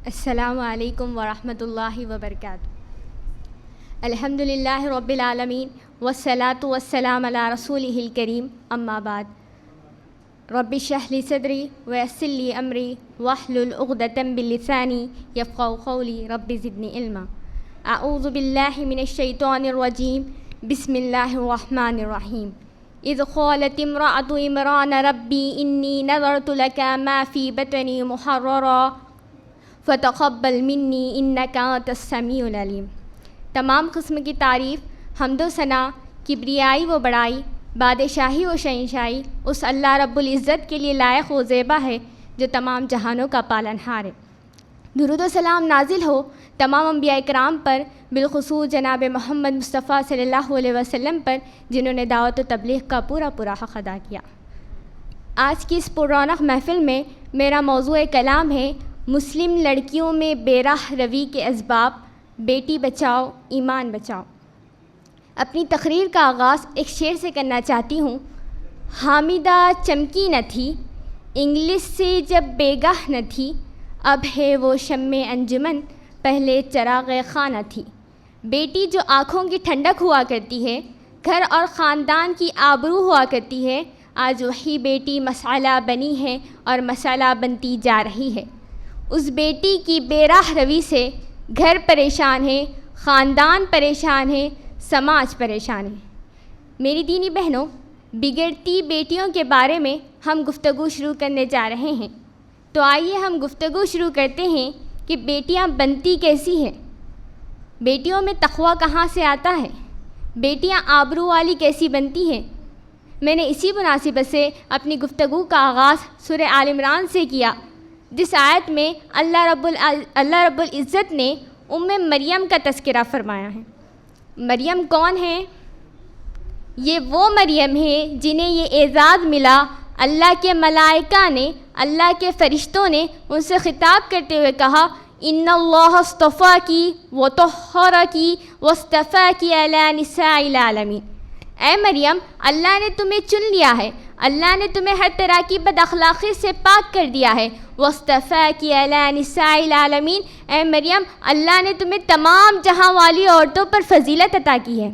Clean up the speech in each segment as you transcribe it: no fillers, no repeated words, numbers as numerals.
السلام علیکم ورحمۃ اللہ وبرکاتہ۔ الحمد للہ رب العالمین والصلاۃ والسلام علی رسولہ الکریم، اما بعد۔ رب اشرح لی صدری ویسر لی امری واحلل عقدۃ من لسانی یفقہوا قولی، رب زدنی علما۔ اعوذ باللہ من الشیطان الرجیم، بسم اللہ الرحمن الرحیم۔ اذ قالت امرأة عمران ربی انی نذرت لک ما فی بطنی محررا فتقبل منی انک انت السمیع العلیم۔ تمام قسم کی تعریف، حمد و ثنا، کبریائی و بڑائی، بادشاہی و شہنشاہی اس اللہ رب العزت کے لیے لائق و زیبا ہے جو تمام جہانوں کا پالنہار ہے۔ درود و سلام نازل ہو تمام انبیاء کرام پر، بالخصوص جناب محمد مصطفیٰ صلی اللہ علیہ وسلم پر، جنہوں نے دعوت و تبلیغ کا پورا حق ادا کیا۔ آج کی اس پررونق محفل میں میرا موضوع کلام ہے مسلم لڑکیوں میں بے راہ روی کے اسباب، بیٹی بچاؤ ایمان بچاؤ۔ اپنی تقریر کا آغاز ایک شعر سے کرنا چاہتی ہوں۔ حامدہ چمکی نہ تھی انگلش سے جب بیگاہ نہ تھی، اب ہے وہ شمع انجمن پہلے چراغ خانہ تھی۔ بیٹی جو آنکھوں کی ٹھنڈک ہوا کرتی ہے، گھر اور خاندان کی آبرو ہوا کرتی ہے، آج وہی بیٹی مسئلہ بنی ہے اور مسئلہ بنتی جا رہی ہے۔ اس بیٹی کی بے راہ روی سے گھر پریشان ہے، خاندان پریشان ہے، سماج پریشان ہے۔ میری دینی بہنوں، بگڑتی بیٹیوں کے بارے میں ہم گفتگو شروع کرنے جا رہے ہیں، تو آئیے ہم گفتگو شروع کرتے ہیں کہ بیٹیاں بنتی کیسی ہیں، بیٹیوں میں تقویٰ کہاں سے آتا ہے، بیٹیاں آبرو والی کیسی بنتی ہیں۔ میں نے اسی مناسبت سے اپنی گفتگو کا آغاز سورہ آل عمران سے کیا، جس آیت میں اللہ رب العزت نے مریم کا تذکرہ فرمایا ہے۔ مریم کون ہے؟ یہ وہ مریم ہے جنہیں یہ اعزاز ملا، اللہ کے ملائکہ نے، اللہ کے فرشتوں نے ان سے خطاب کرتے ہوئے کہا، ان اللہ اصطفاکی وطہرکی واصطفاکی علی نساء العالمین۔ اے مریم، اللہ نے تمہیں چن لیا ہے، اللہ نے تمہیں ہر طرح کی بد اخلاقی سے پاک کر دیا ہے۔ واصطفاکی علی نساء العالمین، اے مریم، اللہ نے تمہیں تمام جہاں والی عورتوں پر فضیلت عطا کی ہے۔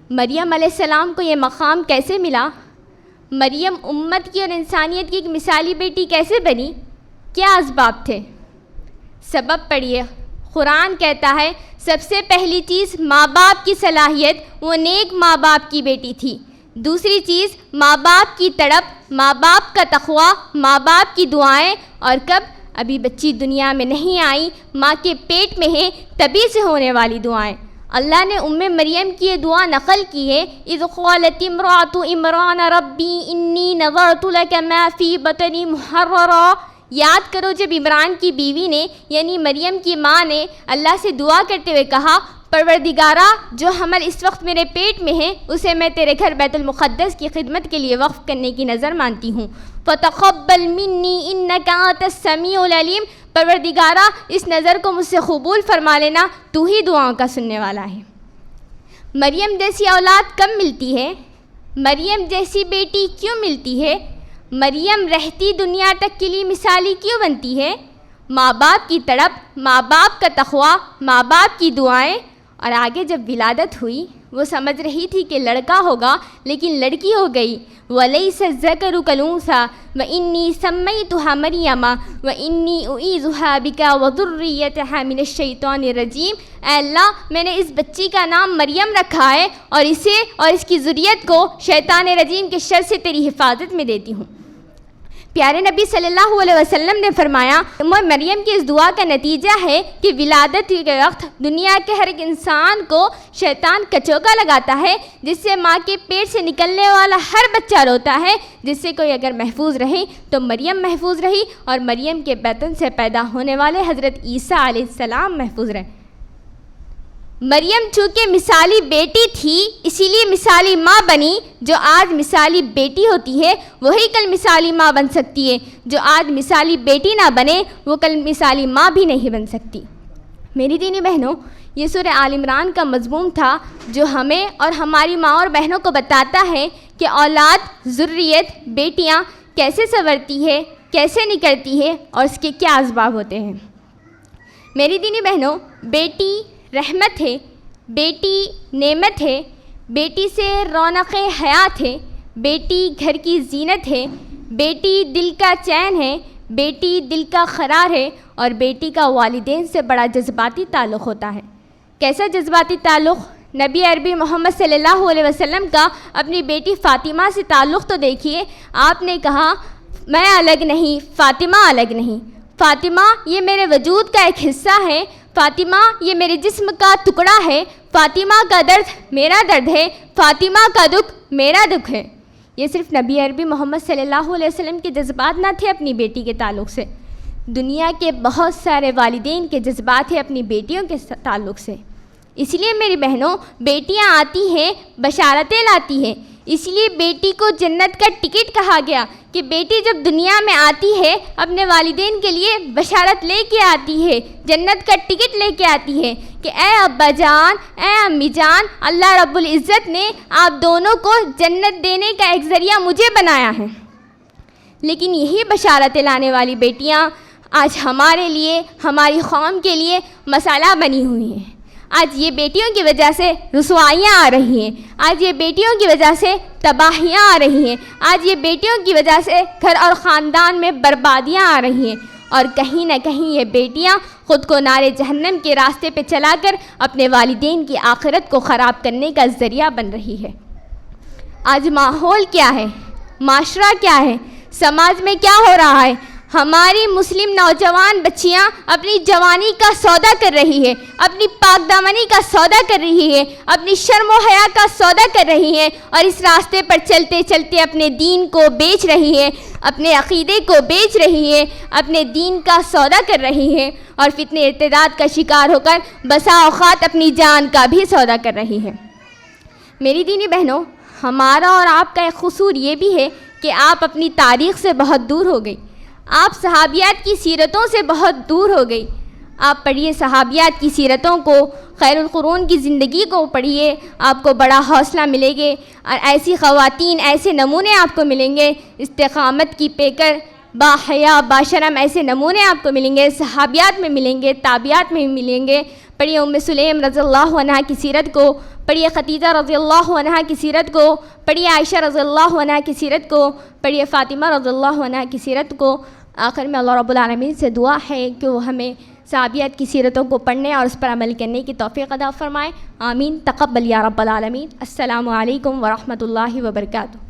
مریم علیہ السلام کو یہ مقام کیسے ملا؟ مریم امت کی اور انسانیت کی ایک مثالی بیٹی کیسے بنی؟ کیا اسباب تھے؟ سبب پڑھیے۔ قرآن کہتا ہے سب سے پہلی چیز ماں باپ کی صلاحیت، وہ نیک ماں باپ کی بیٹی تھی۔ دوسری چیز ماں باپ کی تڑپ، ماں باپ کا تقویٰ، ماں باپ کی دعائیں، اور کب؟ ابھی بچی دنیا میں نہیں آئی، ماں کے پیٹ میں ہے تبھی سے ہونے والی دعائیں۔ اللہ نے مریم کی یہ دعا نقل کی ہے، اذ قالت امرأة عمران ربی انی نذرت لک ما فی بطنی محررا۔ یاد کرو جب عمران کی بیوی نے یعنی مریم کی ماں نے اللہ سے دعا کرتے ہوئے کہا، پروردگارہ جو حمل اس وقت میرے پیٹ میں ہے اسے میں تیرے گھر بیت المقدس کی خدمت کے لیے وقف کرنے کی نظر مانتی ہوں، فتقبل منی انک انت السمیع العلیم۔ پروردگارہ اس نظر کو مجھ سے قبول فرما لینا، تو ہی دعاؤں کا سننے والا ہے۔ مریم جیسی اولاد کب ملتی ہے؟ مریم جیسی بیٹی کیوں ملتی ہے؟ مریم رہتی دنیا تک کے لیے مثالی کیوں بنتی ہے؟ ماں باپ کی تڑپ، ماں باپ کا تقویٰ، ماں باپ کی دعائیں، اور آگے جب ولادت ہوئی وہ سمجھ رہی تھی کہ لڑکا ہوگا لیکن لڑکی ہو گئی۔ وَلَيْسَ الذَّكَرُ كَالْأُنثَىٰ وَإِنِّي سَمَّيْتُهَا مَرْيَمَ وَإِنِّي أُعِيذُهَا بِكَ وَذُرِّيَّتَهَا مِنَ الشَّيْطَانِ الرَّجِيمِ۔ اے اللہ، میں نے اس بچی کا نام مریم رکھا ہے اور اسے اور اس کی ذریت کو شیطان رجیم کے شر سے تیری حفاظت میں دیتی ہوں۔ پیارے نبی صلی اللہ علیہ وسلم نے فرمایا، مریم کی اس دعا کا نتیجہ ہے کہ ولادت کے وقت دنیا کے ہر ایک انسان کو شیطان کچوکا لگاتا ہے، جس سے ماں کے پیٹ سے نکلنے والا ہر بچہ روتا ہے، جس سے کوئی اگر محفوظ رہی تو مریم محفوظ رہی، اور مریم کے بطن سے پیدا ہونے والے حضرت عیسیٰ علیہ السلام محفوظ رہے۔ مریم چونکہ مثالی بیٹی تھی اسی لیے مثالی ماں بنی۔ جو آج مثالی بیٹی ہوتی ہے وہی کل مثالی ماں بن سکتی ہے، جو آج مثالی بیٹی نہ بنے وہ کل مثالی ماں بھی نہیں بن سکتی۔ میری دینی بہنوں، یہ سورہ آل عمران کا مضمون تھا جو ہمیں اور ہماری ماں اور بہنوں کو بتاتا ہے کہ اولاد، ذریت، بیٹیاں کیسے سنورتی ہے، کیسے نکلتی ہے اور اس کے کیا اسباب ہوتے ہیں۔ میری دینی بہنوں، بیٹی رحمت ہے، بیٹی نعمت ہے، بیٹی سے رونق حیات ہے، بیٹی گھر کی زینت ہے، بیٹی دل کا چین ہے، بیٹی دل کا قرار ہے، اور بیٹی کا والدین سے بڑا جذباتی تعلق ہوتا ہے۔ کیسا جذباتی تعلق؟ نبی عربی محمد صلی اللہ علیہ وسلم کا اپنی بیٹی فاطمہ سے تعلق تو دیکھیے۔ آپ نے کہا میں الگ نہیں، فاطمہ الگ نہیں، فاطمہ یہ میرے وجود کا ایک حصہ ہے، فاطمہ یہ میرے جسم کا ٹکڑا ہے، فاطمہ کا درد میرا درد ہے، فاطمہ کا دکھ میرا دکھ ہے۔ یہ صرف نبی عربی محمد صلی اللہ علیہ وسلم کے جذبات نہ تھے اپنی بیٹی کے تعلق سے، دنیا کے بہت سارے والدین کے جذبات ہیں اپنی بیٹیوں کے تعلق سے۔ اس لیے میری بہنوں، بیٹیاں آتی ہیں بشارتیں لاتی ہیں، اس لیے بیٹی کو جنت کا ٹکٹ کہا گیا کہ بیٹی جب دنیا میں آتی ہے اپنے والدین کے لیے بشارت لے کے آتی ہے، جنت کا ٹکٹ لے کے آتی ہے کہ اے ابا جان، اے امی جان، اللہ رب العزت نے آپ دونوں کو جنت دینے کا ایک ذریعہ مجھے بنایا ہے۔ لیکن یہی بشارتیں لانے والی بیٹیاں آج ہمارے لیے، ہماری قوم کے لیے مسئلہ بنی ہوئی ہیں۔ آج یہ بیٹیوں کی وجہ سے رسوائیاں آ رہی ہیں، آج یہ بیٹیوں کی وجہ سے تباہیاں آ رہی ہیں، آج یہ بیٹیوں کی وجہ سے گھر اور خاندان میں بربادیاں آ رہی ہیں، اور کہیں نہ کہیں یہ بیٹیاں خود کو نار جہنم کے راستے پہ چلا کر اپنے والدین کی آخرت کو خراب کرنے کا ذریعہ بن رہی ہے۔ آج ماحول کیا ہے، معاشرہ کیا ہے، سماج میں کیا ہو رہا ہے؟ ہماری مسلم نوجوان بچیاں اپنی جوانی کا سودا کر رہی ہے، اپنی پاک دامنی کا سودا کر رہی ہے، اپنی شرم و حیا کا سودا کر رہی ہے، اور اس راستے پر چلتے چلتے اپنے دین کو بیچ رہی ہے، اپنے عقیدے کو بیچ رہی ہے، اپنے دین کا سودا کر رہی ہے، اور فتنہ ارتداد کا شکار ہو کر بسا اوقات اپنی جان کا بھی سودا کر رہی ہے۔ میری دینی بہنوں، ہمارا اور آپ کا ایک قصور یہ بھی ہے کہ آپ اپنی تاریخ سے بہت دور ہو گئی، آپ صحابیات کی سیرتوں سے بہت دور ہو گئی۔ آپ پڑھیے صحابیات کی سیرتوں کو، خیر القرون کی زندگی کو پڑھیے، آپ کو بڑا حوصلہ ملے گے، اور ایسی خواتین، ایسے نمونے آپ کو ملیں گے، استقامت کی پیکر، با حیا با شرم ایسے نمونے آپ کو ملیں گے، صحابیات میں ملیں گے، تابعات میں ملیں گے۔ پڑھیے ام سلیم رضی اللہ عنہا کی سیرت کو، پڑھیے خدیجہ رضی اللہ عنہا کی سیرت کو، پڑھیے عائشہ رضی اللہ عنہا کی سیرت کو، پڑھیے فاطمہ رضی اللہ عنہا کی سیرت کو۔ آخر میں اللہ رب العالمین سے دعا ہے کہ وہ ہمیں صحابیات کی سیرتوں کو پڑھنے اور اس پر عمل کرنے کی توفیق عطا فرمائے۔ آمین، تقبل یا رب العالمین۔ السلام علیکم ورحمۃ اللہ وبرکاتہ۔